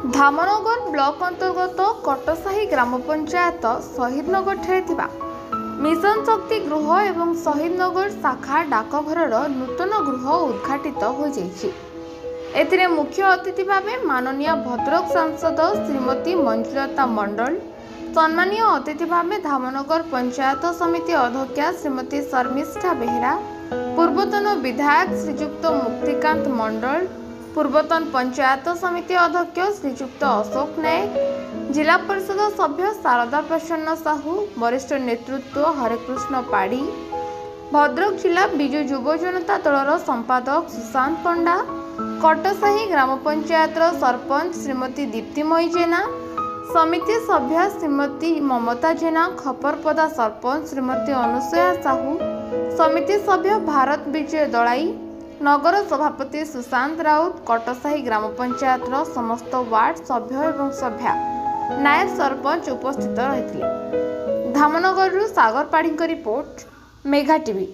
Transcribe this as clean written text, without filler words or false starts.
दमनगर block अंतर्गत कटसाही ग्राम panchayat Shahid Nagar mission शक्ति गृह एवं शहीदनगर शाखा डाकघर नूतन गृह उद्घाटित हो जाइए। मुख्य अतिथि भाव माननीय भद्रक सांसद श्रीमती मंजुलता मंडल, सम्मानीय अतिथि भाव दमनगर पंचायत समिति अध्यक्षा श्रीमती शर्मिष्ठा बेहेरा, पूर्वतन विधायक श्रीजुक्त मुक्तिकांत मंडल, पूर्वतन पंचायत समिति अध्यक्ष श्रीजुक्त अशोक नायक, जिला परिषद सभ्य शारदा प्रसन्न साहू, वरिष्ठ नेतृत्व हरेकृष्ण पाड़ी, भद्रक जिला बिजु युव जनता दलर संपादक सुशांत पंडा, कटसाही ग्राम पंचायत सरपंच श्रीमती दीप्तिमयी जेना, समिति सभ्य श्रीमती ममता जेना, खपरपदा सरपंच श्रीमती अनुसया साहू, समिति सभ्य भारत विजय दलाई, नगर सभापति सुशांत राउत, कटसाही ग्राम पंचायत समस्त वार्ड सभ्य एवं सभ्या, नायब सरपंच उपस्थित रही। धामनगर सागर पाढ़ी रिपोर्ट, मेघा टीवी।